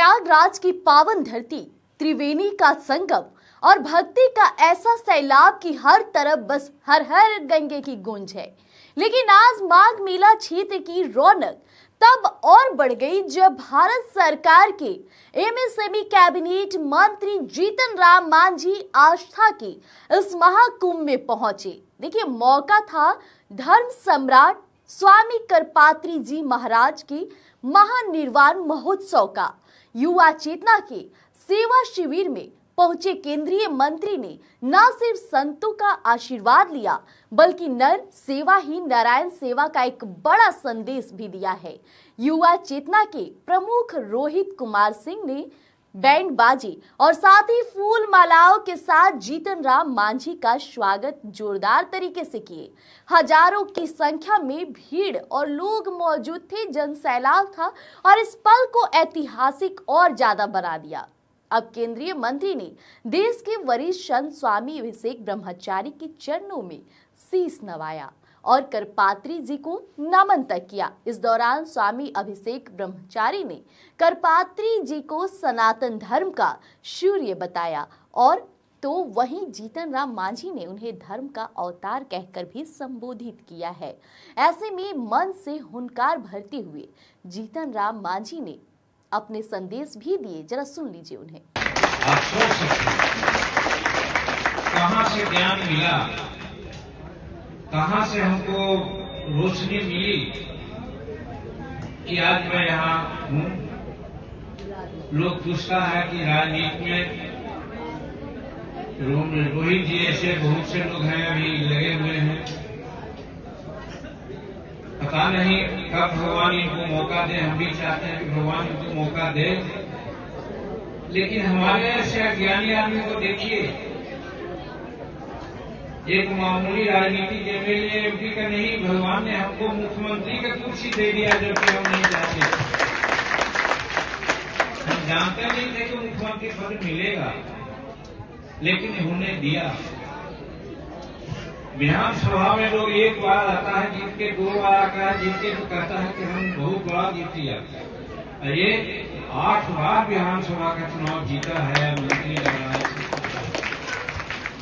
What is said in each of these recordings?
प्रयागराज की पावन धरती, त्रिवेणी का संगम और भक्ति का ऐसा सैलाब कि हर तरफ बस हर हर गंगे की गूंज है। लेकिन आज माघ मेला क्षेत्र की रौनक तब और बढ़ गई जब भारत सरकार के एमएसएमई कैबिनेट मंत्री जीतन राम मांझी आस्था के इस महाकुंभ में पहुंचे। देखिए, मौका था धर्म सम्राट स्वामी करपात्री जी महाराज के महानिर्वाण महोत्सव का। युवा चेतना के सेवा शिविर में पहुंचे केंद्रीय मंत्री ने न सिर्फ संतों का आशीर्वाद लिया बल्कि नर सेवा ही नारायण सेवा का एक बड़ा संदेश भी दिया है। युवा चेतना के प्रमुख रोहित कुमार सिंह ने बैंड बाजी और साथ ही फूल मालाओं के साथ जीतन राम मांझी का स्वागत जोरदार तरीके से किए। हजारों की संख्या में भीड़ और लोग मौजूद थे, जनसैलाब था और इस पल को ऐतिहासिक और ज्यादा बना दिया। अब केंद्रीय मंत्री ने देश के वरिष्ठ संत स्वामी अभिषेक ब्रह्मचारी के चरणों में शीश नवाया और करपात्री जी को नमन तक किया। इस दौरान स्वामी अभिषेक ब्रह्मचारी ने करपात्री जी को सनातन धर्म का सूर्य बताया और तो वहीं जीतन राम मांझी ने उन्हें धर्म का अवतार कहकर भी संबोधित किया है। ऐसे में मन से हुंकार भरते हुए जीतन राम मांझी ने अपने संदेश भी दिए। जरा सुन लीजिए उन्हें। आप सोच सकते हैं कहां से ज्ञान मिला, कहां से हमको रोशनी मिली कि आज मैं यहाँ हूँ। लोग पूछता है कि राजनीति में रोहित जी ऐसे बहुत से लोग हैं अभी लगे हुए हैं, पता नहीं कब भगवान इनको मौका दे। हम भी चाहते हैं कि भगवान इनको मौका दे, लेकिन हमारे ऐसे अज्ञानी आदमी को देखिए, एक मामूली राजनीतिक एमएलए एमपी का नहीं, भगवान ने हमको मुख्यमंत्री का कुर्सी दे दिया जबकि हम नहीं चाहते। हम जानते नहीं थे कि मुख्यमंत्री पद मिलेगा, लेकिन उन्होंने दिया। विधानसभा में लोग एक बार आता है, जीत के 2 बार आता है, जीत के तो कहता है कि हम बहुत बड़ा जीत लिया। ये 8 बार विधानसभा का चुनाव जीता है मंत्री लगा है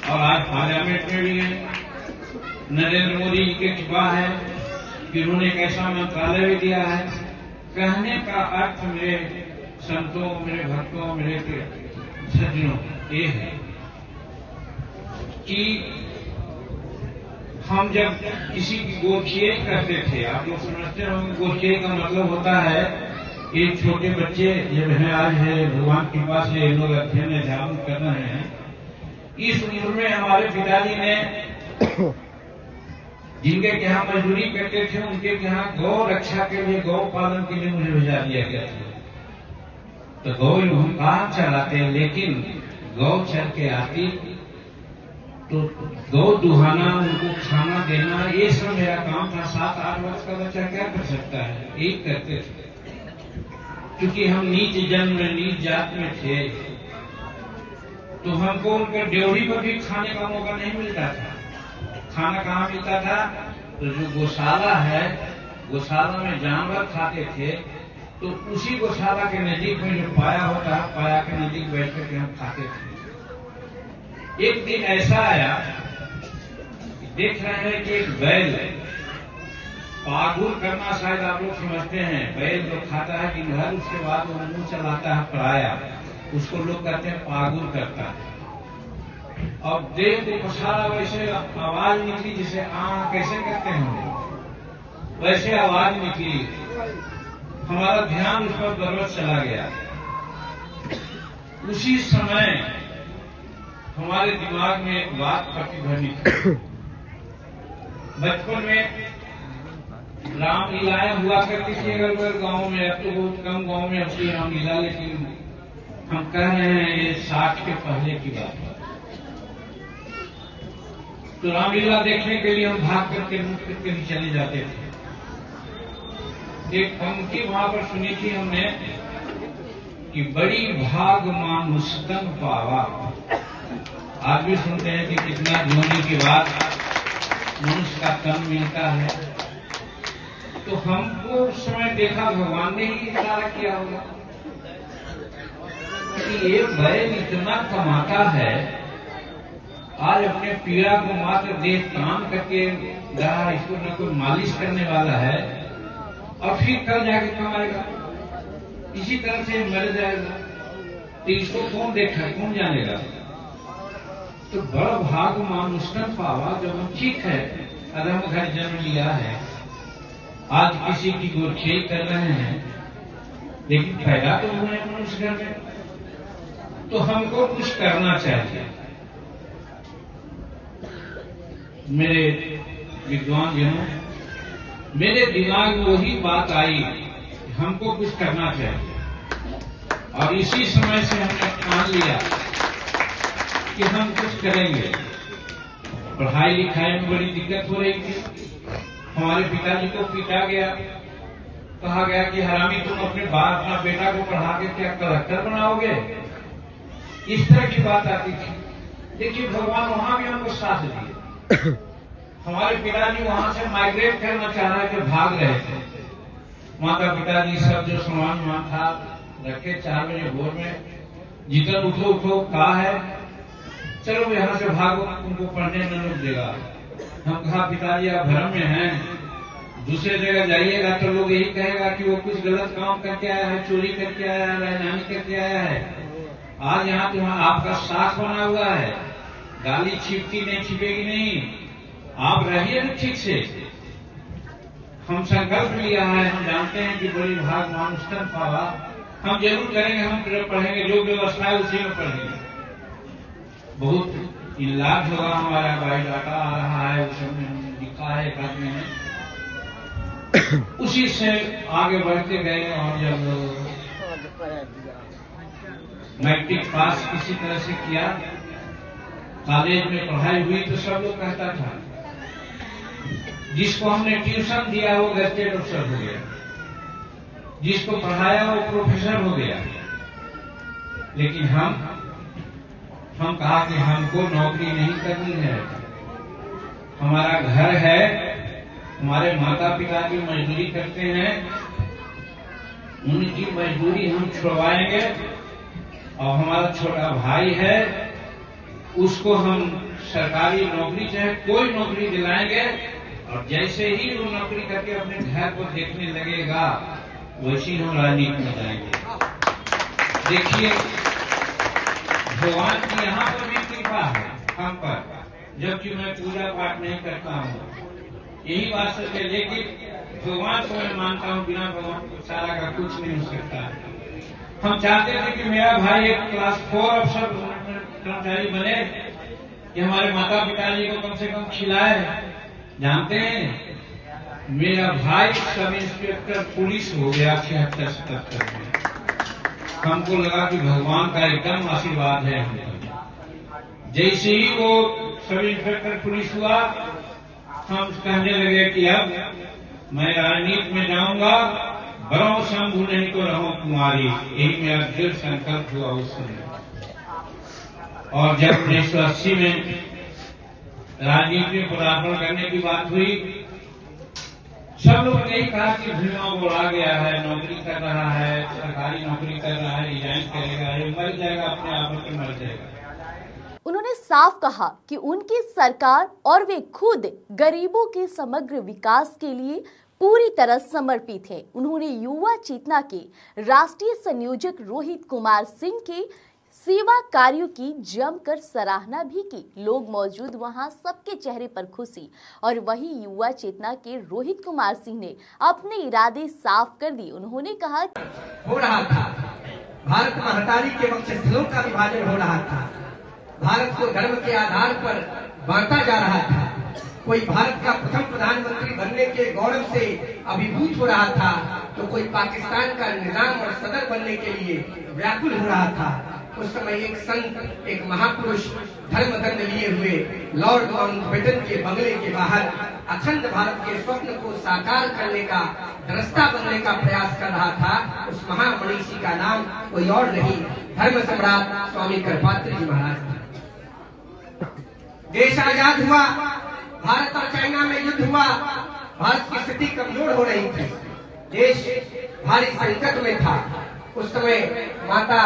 और आज पार्लियामेंट में भी है। नरेंद्र मोदी जी की कृपा है कि उन्होंने एक ऐसा मंत्रालय भी दिया है। कहने का अर्थ मेरे संतों, मेरे भक्तों, मेरे सज्जनों ये है कि हम जब किसी की गोखिए करते थे, आप लोग समझते होंगे गोखिए का मतलब होता है एक छोटे बच्चे जब है, आज है भगवान की कृपा से लोग अध्ययन अध्यापन कर रहे हैं। इस उम्र में हमारे पिताजी ने जिनके यहाँ मजदूरी करते थे उनके यहाँ गौ रक्षा के लिए, गौ पालन के लिए मुझे भेजा दिया गया था। तो गौ हम कहाँ चलाते हैं, लेकिन गौ चल के आती तो गौ दुहाना, उनको खाना देना, ये सब मेरा काम था। 7-8 वर्ष का बच्चा क्या कर सकता है, यही करते थे। क्योंकि हम नीच जन्म में, नीच जात में थे, तो हमको उनके ड्योढ़ी पर भी खाने का मौका नहीं मिलता था। खाना कहाँ मिलता था? तो जो गौशाला है, गौशाला में जानवर खाते थे, तो उसी गौशाला के नजदीक में जो पाया होता है, पाया के नजदीक बैठ करके हम खाते थे। एक दिन ऐसा आया, देख रहे हैं कि एक बैल पागुर करना, शायद आप लोग समझते हैं, बैल जो खाता है दिन भर उसके बाद वो मुंह चलाता है पराया, उसको लोग कहते हैं पागुर करता है। और देह को पछाड़ा, वैसे आवाज निकली जिसे कैसे करते हैं, वैसे आवाज निकली। हमारा ध्यान उस पर बरबस चला गया। उसी समय हमारे दिमाग में एक बात प्रतिध्वनित हुई। बचपन में रामलीलाएं हुआ करती थी अगर गांव में, अब तो बहुत कम गांव में अब की रामलीला, लेकिन हम कह रहे हैं ये 60 के पहले की बात है। तो रामलीला देखने के लिए हम भाग करके रुक करके भी चले जाते थे। एक पंक्ति वहां पर सुनी थी हमने कि बड़ी भाग मानुष तन पावा। आज भी सुनते हैं कि कितना जीवनी के बाद मनुष्य का तन मिलता है। तो हमको उस समय देखा भगवान ने ही इशारा किया होगा। कि एक बैल इतना कमाता है, आज अपने पीड़ा को मात्र देह तान करके रहा, इसको न कोई मालिश करने वाला है, और फिर कल जाके कमाएगा, इसी तरह से मर जाएगा, तो इसको कौन देखा, कौन जानेगा। तो बड़ा भाग मानुष्टन पावा, जब हम ठीक है अदम घर जन्म लिया है, आज किसी की गोरखेई कर रहे हैं, लेकिन पैदा तो हुए हैं मनुष्य घर में, तो हमको कुछ करना चाहिए। मेरे विद्वान जनों, मेरे दिमाग में वही बात आई, हमको कुछ करना चाहिए, और इसी समय से हमने ठान लिया कि हम कुछ करेंगे। पढ़ाई लिखाई में बड़ी दिक्कत हो रही थी, हमारे पिताजी को पीटा गया, कहा गया कि हरामी तुम अपना बेटा को पढ़ा के क्या कलेक्टर बनाओगे, इस तरह की बात आती थी। देखिए भगवान वहां भी हमको साथ दिए। हमारे पिताजी वहां से माइग्रेट करना चाह रहे थे, भाग रहे थे, माता पिताजी सब जो सामान था रखे 4 बजे भोर में, जितना उठो उठो कहा है चलो यहाँ से भागो, तुमको पढ़ने में रोक देगा। हम कहा पिताजी आप भ्रम में हैं, दूसरे जगह जाइएगा तो लोग यही कहेगा कि वो कुछ गलत काम करके आया है, चोरी करके आया है, राजधानी करके आया है। आज यहाँ तो आपका साख बना हुआ है, गाली छिपती नहीं, छिपेगी नहीं, आप रहिए ना ठीक से। हम संकल्प लिया है, हम जानते हैं कि बड़ी भाग मानुष्टन पावा, हम जरूर करेंगे, हम पढ़ेंगे, जो व्यवस्था है उसी में पढ़ेंगे। बहुत इलाज होगा, हमारा बायोडाटा आ रहा है, उसमें हमने लिखा है एक आदमी ने, उसी से आगे बढ़ते गए। और जब मैट्रिक पास किसी तरह से किया, कॉलेज में पढ़ाई हुई, तो सब लोग कहता था जिसको हमने ट्यूशन दिया वो गजेटेड अफसर हो गया, जिसको पढ़ाया वो प्रोफेसर हो गया। लेकिन हम कहा कि हमको नौकरी नहीं करनी है, हमारा घर है, हमारे माता पिता की मजदूरी करते हैं, उनकी मजदूरी हम छुड़वाएंगे, और हमारा छोटा भाई है उसको हम सरकारी नौकरी चाहे कोई नौकरी दिलाएंगे, और जैसे ही वो नौकरी करके अपने घर को देखने लगेगा वैसे हम राजनीति में जाएंगे। देखिए भगवान की यहाँ पर भी कृपा है हम पर, जबकि मैं पूजा पाठ नहीं करता हूँ, यही बात सच है। लेकिन भगवान को मैं मानता हूँ, बिना भगवान को सारा का कुछ नहीं हो सकता। हम चाहते थे कि मेरा भाई एक क्लास 4 अफसर कर्मचारी बने, कि हमारे माता पिताजी को कम से कम खिलाए। जानते हैं मेरा भाई सब इंस्पेक्टर पुलिस हो गया 76-77 में। हमको लगा कि भगवान का एकदम आशीर्वाद है। जैसे ही वो सब इंस्पेक्टर पुलिस हुआ, हम कहने लगे कि अब मैं राजनीति में जाऊंगा, बरो शंभु नहीं तो रहो कुमारी, यही मेरा दृढ़ संकल्प हुआ उस समय। और जब 1980 में राजनीति में पदार्पण करने की बात हुई, सब लोगों ने कहा कि भीमा बोला गया है, नौकरी कर रहा है, सरकारी नौकरी कर रहा है, रिजाइन करेगा, ये मर जाएगा, अपने आप में मर जाएगा। उन्होंने साफ कहा कि उनकी सरकार और वे खुद गरीबों के समग्र विकास के लिए पूरी तरह समर्पित है। उन्होंने युवा चेतना के राष्ट्रीय संयोजक रोहित कुमार सिंह के सेवा कार्यों की जमकर सराहना भी की। लोग मौजूद वहां सबके चेहरे पर खुशी, और वही युवा चेतना के रोहित कुमार सिंह ने अपने इरादे साफ कर दिए। उन्होंने कहा हो रहा था, भारत में हटारी के वंशस्थलों का विभाजन हो रहा था, भारत को धर्म के आधार पर बांटा जा रहा था, कोई भारत का प्रथम प्रधानमंत्री बनने के गौरव से अभिभूत हो रहा था, तो कोई पाकिस्तान का निजाम और सदर बनने के लिए व्याकुल हो रहा था। उस समय एक संत, एक महापुरुष धर्म दंड लिए हुए लॉर्ड माउंटबेटन के बंगले के बाहर अखंड भारत के स्वप्न को साकार करने का दृष्टा बनने का प्रयास कर रहा था। उस महामनीषी का नाम कोई और नहीं, धर्म सम्राट स्वामी कृपात्री जी महाराज थे। देश आजाद हुआ, भारत और चाइना में युद्ध हुआ, भारत की स्थिति कमजोर हो रही थी, देश भारी संकट में था। उस समय माता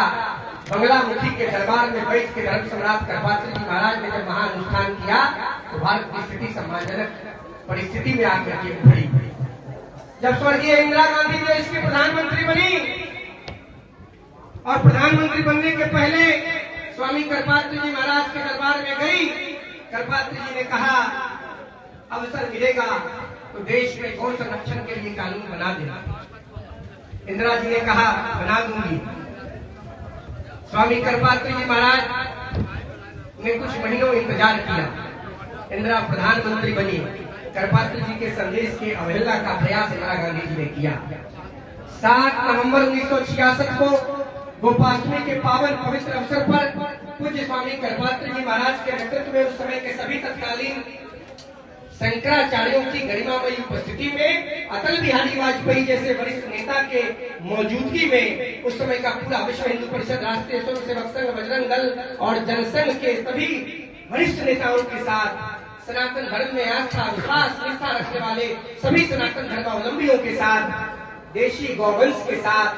बंगलामुखी के दरबार में बैठ के धर्म सम्राट करपात्री जी महाराज ने जब महाअनुष्ठान किया तो भारत की स्थिति सम्मानजनक परिस्थिति में आकर के उभरी। जब स्वर्गीय इंदिरा गांधी देश की प्रधानमंत्री बनी और प्रधानमंत्री बनने के पहले स्वामी करपात्री जी महाराज के दरबार में गई, करपात्री जी ने कहा अवसर मिलेगा तो देश में गौ संरक्षण के लिए कानून बना देना। इंदिरा जी ने कहा बना दूंगी। स्वामी करपात्री जी महाराज ने कुछ महीनों इंतजार किया, इंदिरा प्रधानमंत्री बनी। करपात्री जी के संदेश के अवहेलना का प्रयास इंदिरा गांधी जी ने किया। 7 नवंबर 1966 को गोपाष्टमी के पावन पवित्र अवसर पर पूज्य स्वामी करपात्री जी महाराज के नेतृत्व में उस समय के सभी तत्कालीन शंकराचार्यों की गरिमामयी उपस्थिति में अटल बिहारी वाजपेयी जैसे वरिष्ठ नेता के मौजूदगी में उस समय का पूरा विश्व हिंदू परिषद, राष्ट्रीय स्वयंसेवक संघ, बजरंग दल और जनसंघ के सभी वरिष्ठ नेताओं के साथ सनातन धर्म में आस्था, विश्वास, निष्ठा रखने वाले सभी सनातन धर्मावलंबियों के साथ, देशी गौवंश के साथ,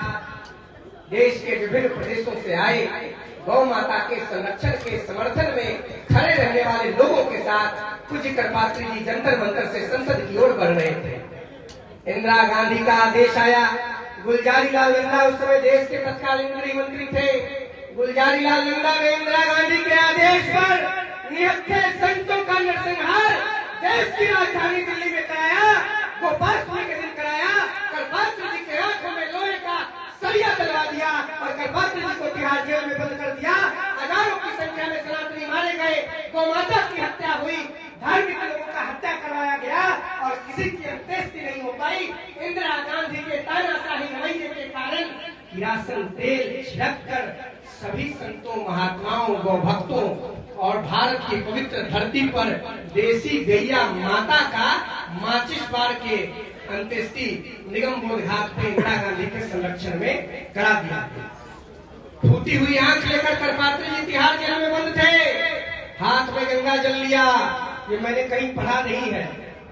देश के विभिन्न प्रदेशों से आए गौ माता के संरक्षण के समर्थन में खड़े रहने वाले लोगों के साथ पूज्य करपात्री जी जंतर मंतर से संसद की ओर बढ़ रहे थे। इंदिरा गांधी का आदेश आया। गुलजारी लाल नंदा उस समय देश के तत्कालीन गृह मंत्री थे। गुलजारी लाल नंदा ने इंदिरा गांधी के आदेश पर निहत्थे संतों का नरसंहार देश की राजधानी दिल्ली में कराया, गोपाष्टमी के दिन कराया। करपात्री जी के आंखों में लोहे का सरिया डलवा दिया और करपात्री जी को तिहाड़ जेल में बंद कर दिया। हजारों की संख्या में सनातनी मारे गए, गौ माता की हत्या हुई, धार्मिक लोगों का हत्या करवाया गया और किसी की अंत्येष्टि नहीं हो पाई। इंदिरा गांधी के तानाशाही रवैये के कारण किरासन तेल छिड़क कर सभी संतों, महात्माओं, गौ भक्तों और भारत की पवित्र धरती पर देसी गैया माता का माचिस बार के अंत्येष्टि निगम बोध घाट पे इंदिरा गांधी के संरक्षण में करा दिया। फूटी हुई आंख लेकर करपात्री जी तिहाड़ जेल में बंद थे, हाथ में गंगा जल लिया। ये मैंने कहीं पढ़ा नहीं है,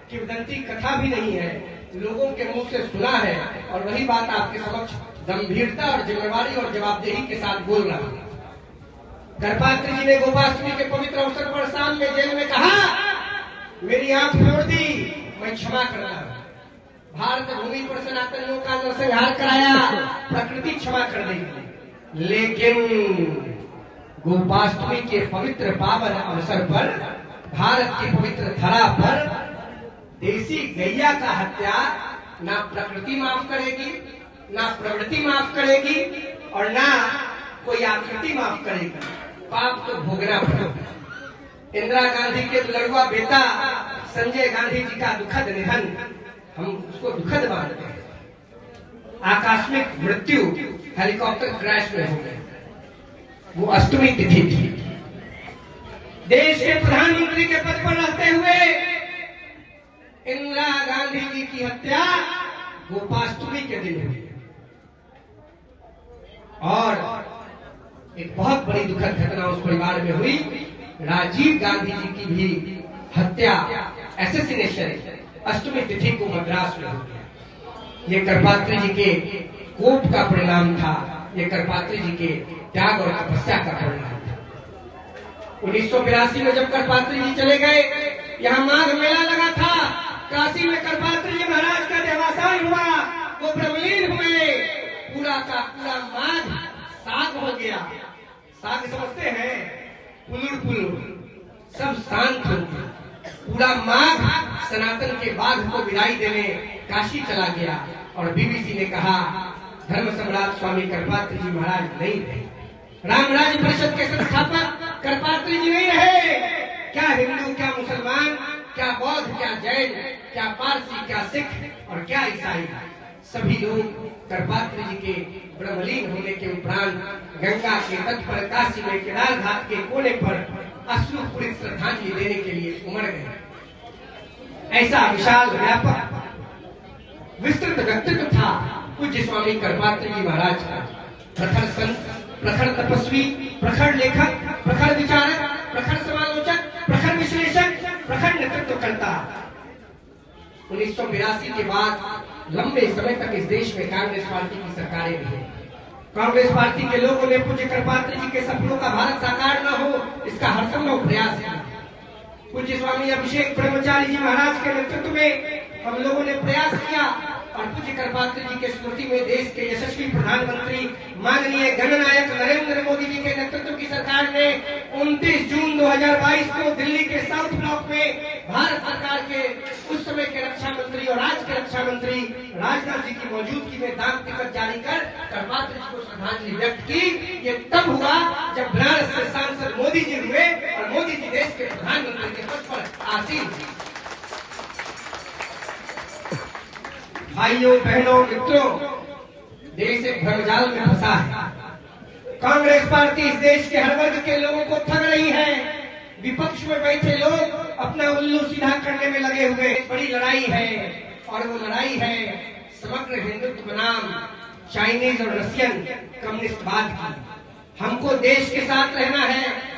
किंवदंती कथा भी नहीं है, लोगों के मुंह से सुना है और वही बात आपके समक्ष गंभीरता और जिम्मेवारी और जवाबदेही के साथ बोल रहा हूं। करपात्री जी ने गोपाष्टमी के पवित्र अवसर पर शाम में जेल में कहा, मेरी आंख फोड़ दी, मैं क्षमा करता हूं। भारत भूमि पर सनातनियों का नरसंहार कराया, प्रकृति क्षमा कर देगी, लेकिन गोपाष्टमी के पवित्र पावन अवसर पर भारत की पवित्र धरा पर देसी गैया का हत्या ना प्रकृति माफ करेगी, ना प्रवृत्ति माफ करेगी और ना कोई आकृति माफ करेगी। पाप तो भोगना पड़ेगा। इंदिरा गांधी के लड़ुआ बेटा संजय गांधी जी का दुखद निधन, हम उसको दुखद मानते हैं। आकस्मिक मृत्यु हेलीकॉप्टर क्रैश में हो गई, वो अष्टमी तिथि थी। देश के प्रधानमंत्री के पद पर रहते हुए इंदिरा गांधी जी की हत्या गोपाष्टमी के दिन हुई और एक बहुत बड़ी दुखद घटना उस परिवार में हुई। राजीव गांधी जी की भी हत्या, एसेसिनेशन अष्टमी तिथि को मद्रास में हो गया। ये करपात्री जी के कोप का परिणाम था, ये करपात्री जी के त्याग और तपस्या का परिणाम था। 1982 में जब करपात्री जी चले गए, यहाँ माघ मेला लगा था, काशी में करपात्री जी महाराज का देहावसान हुआ, वो ब्रह्मलीन हुए, पूरा का पूरा माघ साग हो गया। साग समझते हैं, पुलुर पुलुर, सब शांत हो गया। पूरा माघ सनातन के बाघ को विदाई देने काशी चला गया और बीबीसी ने कहा धर्म सम्राट स्वामी करपात्री जी महाराज नहीं रहे, रामराज्य परिषद के संस्थापक करपात्री जी नहीं रहे। क्या हिंदू, क्या मुसलमान, क्या बौद्ध, क्या जैन, क्या पारसी, क्या सिख और क्या ईसाई, सभी लोग करपात्री जी के ब्रह्मलीन होने के उपरांत गंगा के तट पर, काशी में केदार घाट के कोने पर अश्रुपूरित श्रद्धांजलि देने के लिए उमड़ गए। ऐसा विशाल, व्यापक, विस्तृत व्यक्तित्व था पूज्य स्वामी करपात्री जी महाराज का। प्रखर संत, प्रखर तपस्वी, प्रखर लेखक, प्रखर विचारक, प्रखर समालोचक, प्रखर विश्लेषक, प्रखर नेतृत्वकर्ता। 1982 के बाद लंबे समय तक इस देश में कांग्रेस पार्टी की सरकारें रही। कांग्रेस पार्टी के लोगों ने पूज्य कृपात्री जी के सपनों का भारत साकार न हो, इसका हर संभव प्रयास किया। पूज्य स्वामी अभिषेक ब्रह्मचारी जी महाराज के नेतृत्व में हम लोगों ने प्रयास किया और पूज्य कृपात्री जी के स्मृति में देश के यशस्वी प्रधानमंत्री माननीय जननायक नरेंद्र मोदी जी के नेतृत्व की सरकार ने 29 जून 2022 को दिल्ली के साउथ ब्लॉक में भारत सरकार के उस समय के रक्षा मंत्री और आज के रक्षा मंत्री राजनाथ जी की मौजूदगी में डाक टिकट जारी कर कृपात्री जी को श्रद्धांजलि व्यक्त की। ये तब हुआ जब बनारस के सांसद मोदी जी हुए और मोदी जी देश के प्रधानमंत्री के पद पर आसीन थे। भाइयों बहनों मित्रों, देश एक भ्रमजाल में फंसा है। कांग्रेस पार्टी इस देश के हर वर्ग के लोगों को ठग रही है। विपक्ष में बैठे लोग अपना उल्लू सीधा करने में लगे हुए। बड़ी लड़ाई है और वो लड़ाई है समग्र हिंदुत्व बनाम चाइनीज और रशियन कम्युनिस्टवाद की। हमको देश के साथ रहना है।